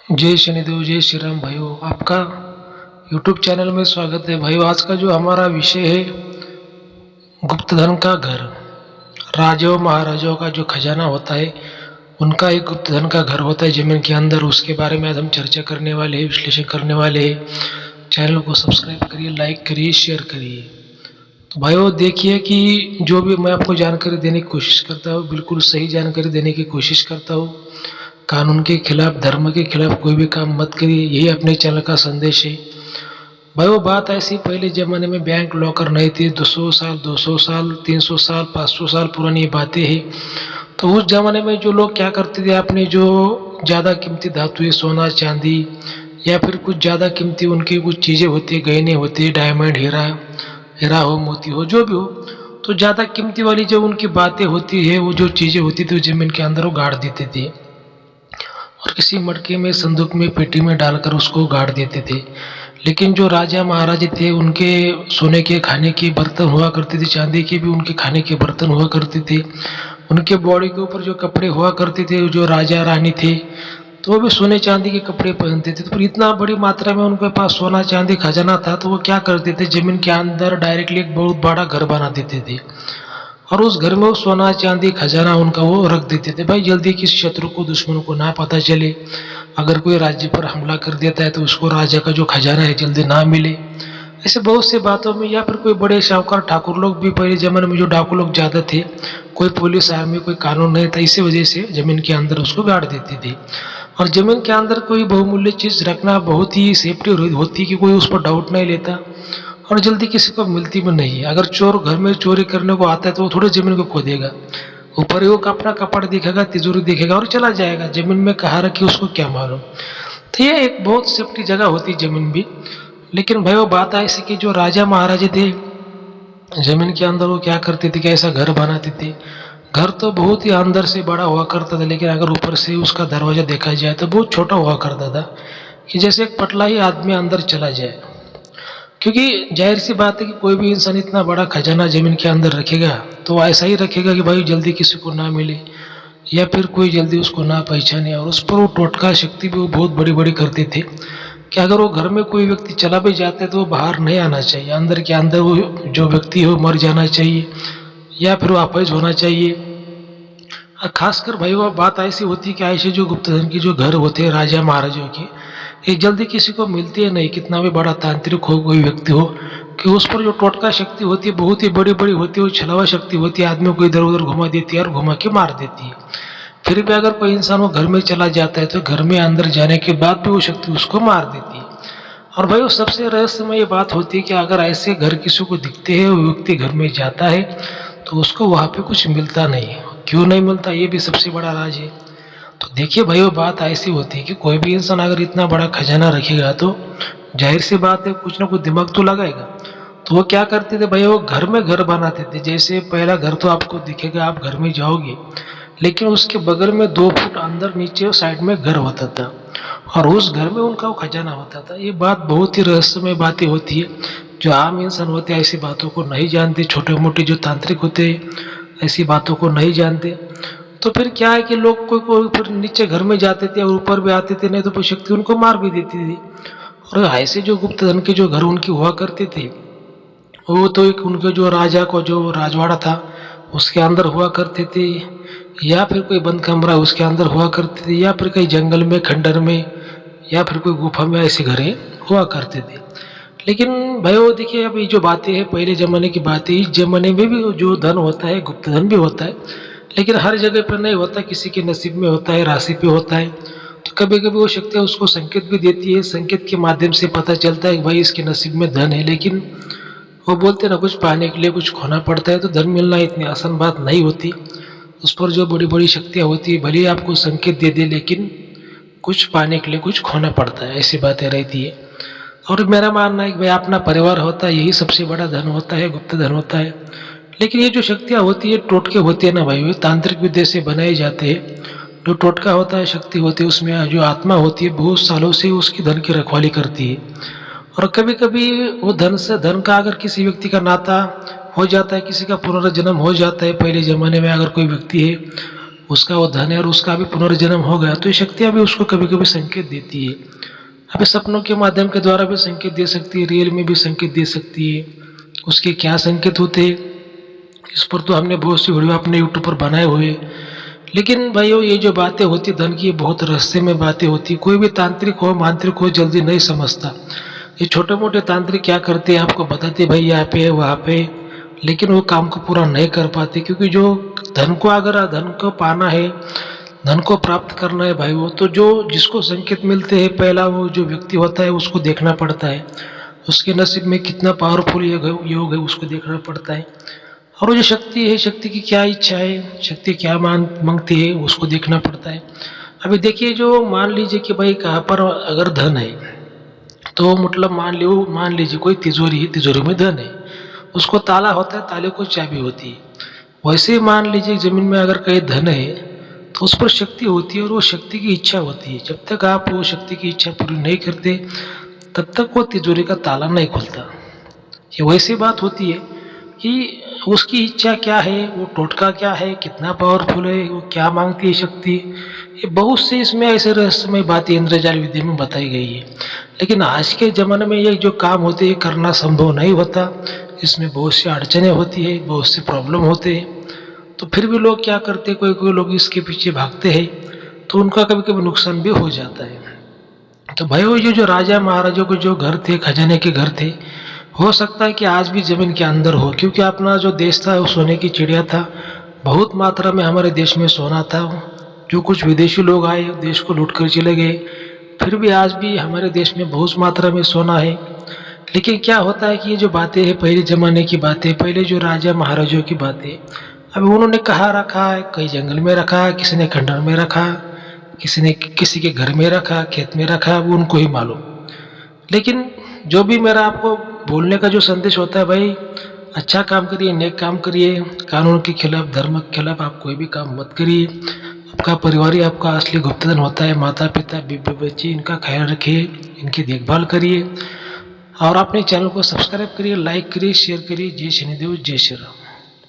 जय शनिदेव, जय श्री राम। भाइयों, आपका यूट्यूब चैनल में स्वागत है। भाइयों, आज का जो हमारा विषय है गुप्त धन का घर। राजाओं महाराजाओं का जो खजाना होता है उनका एक गुप्त धन का घर होता है जमीन के अंदर। उसके बारे में आज हम चर्चा करने वाले हैं, विश्लेषण करने वाले हैं। चैनल को सब्सक्राइब करिए, लाइक करिए, शेयर करिए। तो भाइयों देखिए कि जो भी मैं आपको जानकारी देने की कोशिश करता हूँ, बिल्कुल सही जानकारी देने की कोशिश करता हूँ। कानून के खिलाफ, धर्म के खिलाफ कोई भी काम मत करिए, यही अपने चैनल का संदेश है। भाई वो बात ऐसी, पहले ज़माने में बैंक लॉकर नहीं थे। 200 साल, 200 साल, 300 साल, 500 साल पुरानी बातें हैं। तो उस ज़माने में जो लोग क्या करते थे, आपने जो ज़्यादा कीमती धातु है, सोना चांदी या फिर कुछ ज़्यादा कीमती उनकी कुछ चीज़ें होती है, गहने होते हैं, डायमंड, हीरा, हीरा हो, मोती हो, जो भी हो, तो ज़्यादा कीमती वाली जो उनकी बातें होती है, वो जो चीज़ें होती थी, वो ज़मीन के अंदर वो गाड़ देते थे और किसी मटके में, संदूक में, पेटी में डालकर उसको गाड़ देते थे। लेकिन जो राजा महाराजे थे उनके सोने के खाने के बर्तन हुआ करते थे, चांदी के भी उनके खाने के बर्तन हुआ करते थे। उनके बॉडी के ऊपर जो कपड़े हुआ करते थे, जो राजा रानी थे तो वो भी सोने चांदी के कपड़े पहनते थे। तो इतना बड़ी मात्रा में उनके पास सोना चांदी खजाना था, तो वो क्या करते थे, जमीन के अंदर डायरेक्टली एक बहुत बड़ा घर बना देते थे और उस घर में वो सोना चांदी खजाना उनका वो रख देते थे। भाई जल्दी किसी शत्रु को, दुश्मन को ना पता चले। अगर कोई राज्य पर हमला कर देता है तो उसको राजा का जो खजाना है जल्दी ना मिले। ऐसे बहुत से बातों में, या फिर कोई बड़े शाहूकार ठाकुर लोग भी, पहले जमाने में जो डाकू लोग ज़्यादा थे, कोई पुलिस आर्मी कोई कानून नहीं था, इसी वजह से जमीन के अंदर उसको गाड़ देते थे। और जमीन के अंदर कोई बहुमूल्य चीज़ रखना बहुत ही सेफ्टी होती कि कोई उस पर डाउट नहीं लेता और जल्दी किसी को मिलती भी नहीं है। अगर चोर घर में चोरी करने को आता है तो वो थोड़ी जमीन को खोदेगा, ऊपर ही वो अपना कपड़ दिखेगा, तिजोरी दिखेगा और चला जाएगा। जमीन में कहाँ रखी उसको क्या मालूम। तो ये एक बहुत सेफ्टी जगह होती है जमीन भी। लेकिन भाई वो बात ऐसी कि जो राजा महाराजे थे जमीन के अंदर वो क्या करते थे कि ऐसा घर बनाते थे। घर तो बहुत ही अंदर से बड़ा हुआ करता था, लेकिन अगर ऊपर से उसका दरवाजा देखा जाए तो बहुत छोटा हुआ करता था, कि जैसे एक पतला ही आदमी अंदर चला जाए। क्योंकि जाहिर सी बात है कि कोई भी इंसान इतना बड़ा खजाना जमीन के अंदर रखेगा तो ऐसा ही रखेगा कि भाई जल्दी किसी को ना मिले या फिर कोई जल्दी उसको ना पहचाने। और उस पर वो टोटका शक्ति भी वो बहुत बड़ी बड़ी करते थे कि अगर वो घर में कोई व्यक्ति चला भी जाता है तो वो बाहर नहीं आना चाहिए, अंदर के अंदर वो जो व्यक्ति है वो मर जाना चाहिए या फिर वो अपाहिज होना चाहिए। और खासकर भाई वो बात ऐसी होती है कि ऐसे जो गुप्तधन के जो घर होते हैं राजा महाराजाओं के, ये जल्दी किसी को मिलती है नहीं, कितना भी बड़ा तांत्रिक हो, कोई व्यक्ति हो, कि उस पर जो टोटका शक्ति होती है बहुत ही बड़ी बड़ी होती है, वो छलावा शक्ति होती है, आदमी को इधर उधर घुमा देती है और घुमा के मार देती है। फिर भी अगर कोई इंसान वो घर में चला जाता है तो घर में अंदर जाने के बाद भी वो शक्ति उसको मार देती है। और भाई वो सबसे रहस्यमय ये बात होती है कि अगर ऐसे घर किसी को दिखते हैं, वो व्यक्ति घर में जाता है तो उसको वहाँ पे कुछ मिलता नहीं। क्यों नहीं मिलता, ये भी सबसे बड़ा राज है। तो देखिए भाई वो बात ऐसी होती है कि कोई भी इंसान अगर इतना बड़ा खजाना रखेगा तो जाहिर सी बात है कुछ ना कुछ दिमाग तो लगाएगा। तो वो क्या करते थे भाई, वो घर में घर बनाते थे। जैसे पहला घर तो आपको दिखेगा, आप घर में जाओगे, लेकिन उसके बगल में 2 फुट अंदर नीचे साइड में घर होता था और उस घर में उनका वो खजाना होता था। ये बात बहुत ही रहस्यमय बातें होती है, जो आम इंसान होते हैं ऐसी बातों को नहीं जानते, छोटे मोटे जो तांत्रिक होते हैं ऐसी बातों को नहीं जानते। तो फिर क्या है कि लोग कोई फिर नीचे घर में जाते थे और ऊपर भी आते थे, नहीं तो कोई शक्ति उनको मार भी देती थी। और ऐसे जो गुप्त धन के जो घर उनके हुआ करते थे, वो तो एक उनके जो राजा को जो राजवाड़ा था उसके अंदर हुआ करते थे, या फिर कोई बंद कमरा उसके अंदर हुआ करते थे, या फिर कहीं जंगल में, खंडर में, या फिर कोई गुफा में ऐसे घरें हुआ करते थे। लेकिन भाई वो देखिए, अब ये जो बातें हैं पहले ज़माने की बातें, इस ज़माने में भी जो धन होता है गुप्त धन भी होता है, लेकिन हर जगह पर नहीं होता, किसी के नसीब में होता है, राशि पे होता है। तो कभी कभी वो शक्तियाँ उसको संकेत भी देती है, संकेत के माध्यम से पता चलता है कि भाई इसके नसीब में धन है। लेकिन वो बोलते ना, कुछ पाने के लिए कुछ खोना पड़ता है, तो धन मिलना इतनी आसान बात नहीं होती। उस पर जो बड़ी बड़ी शक्तियाँ होती है, भले ही आपको संकेत दे दे, लेकिन कुछ पाने के लिए कुछ खोना पड़ता है, ऐसी बातें रहती है। और मेरा मानना है कि भाई अपना परिवार होता है, यही सबसे बड़ा धन होता है, गुप्त धन होता है। लेकिन ये जो शक्तियाँ होती है, टोटके होते हैं ना भाई, वे तांत्रिक विद्या से बनाए जाते हैं। जो टोटका होता है, शक्ति होती है, उसमें जो आत्मा होती है बहुत सालों से उसकी धन की रखवाली करती है। और कभी कभी वो धन से, धन का अगर किसी व्यक्ति का नाता हो जाता है, किसी का पुनर्जन्म हो जाता है, पहले ज़माने में अगर कोई व्यक्ति है उसका वो धन है और उसका भी पुनर्जन्म हो गया, तो ये शक्तियाँ भी उसको कभी कभी संकेत देती है। अभी सपनों के माध्यम के द्वारा भी संकेत दे सकती है, रियल में भी संकेत दे सकती है। उसके क्या संकेत होते हैं इस पर तो हमने बहुत सी वीडियो अपने यूट्यूब पर बनाए हुए। लेकिन भाइयों ये जो बातें होती धन की, बहुत रहस्यमय बातें होती। कोई भी तांत्रिक हो मांत्रिक हो जल्दी नहीं समझता। ये छोटे मोटे तांत्रिक क्या करते हैं, आपको बताते भाई यहाँ पे है वहाँ पे, लेकिन वो काम को पूरा नहीं कर पाते। क्योंकि जो धन को, अगर धन को पाना है, धन को प्राप्त करना है भाई, वो तो जो जिसको संकेत मिलते हैं, पहला वो जो व्यक्ति होता है उसको देखना पड़ता है, उसके नसीब में कितना पावरफुल योग है उसको देखना पड़ता है। और वो जो शक्ति है, शक्ति की क्या इच्छा है, शक्ति क्या मांगती है उसको देखना पड़ता है। अभी देखिए, जो मान लीजिए कि भाई कहाँ पर अगर धन है, तो मतलब मान लीजिए कोई तिजोरी है, तिजोरी में धन है, उसको ताला होता है, ताले को चाबी होती है। वैसे ही मान लीजिए जमीन में अगर कहीं धन है तो उस पर शक्ति होती है और वो शक्ति की इच्छा होती है। जब तक आप वो शक्ति की इच्छा पूरी नहीं करते तब तक वो तिजोरी का ताला नहीं खुलता। ये वैसी बात होती है कि उसकी इच्छा क्या है, वो टोटका क्या है, कितना पावरफुल है, वो क्या मांगती है शक्ति। ये बहुत से इसमें ऐसे रहस्यमय बातें इंद्रजाल विद्या में बताई गई है। लेकिन आज के ज़माने में ये जो काम होते हैं करना संभव नहीं होता। इसमें बहुत सी अड़चनें होती है, बहुत से प्रॉब्लम होते हैं। तो फिर भी लोग क्या करते, कोई कोई लोग इसके पीछे भागते हैं, तो उनका कभी कभी नुकसान भी हो जाता है। तो भाई ये जो राजा महाराजों के जो घर थे, खजाने के घर थे, हो सकता है कि आज भी जमीन के अंदर हो। क्योंकि अपना जो देश था वो सोने की चिड़िया था, बहुत मात्रा में हमारे देश में सोना था। जो कुछ विदेशी लोग आए देश को लूट कर चले गए, फिर भी आज भी हमारे देश में बहुत मात्रा में सोना है। लेकिन क्या होता है कि ये जो बातें हैं पहले ज़माने की बातें, पहले जो राजा महाराजों की बातें, अभी उन्होंने कहाँ रखा है, कहीं जंगल में रखा, किसी ने खंडहर में रखा, किसी ने किसी के घर में रखा, खेत में रखा, वो उनको ही मालूम। लेकिन जो भी मेरा आपको बोलने का जो संदेश होता है भाई, अच्छा काम करिए, नेक काम करिए, कानून के खिलाफ, धर्म के खिलाफ आप कोई भी काम मत करिए। आपका परिवार ही आपका असली गुप्तधन होता है। माता पिता, बीबी बच्चे, इनका ख्याल रखिए, इनकी देखभाल करिए और अपने चैनल को सब्सक्राइब करिए, लाइक करिए, शेयर करिए। जय शनिदेव, जय श्री राम।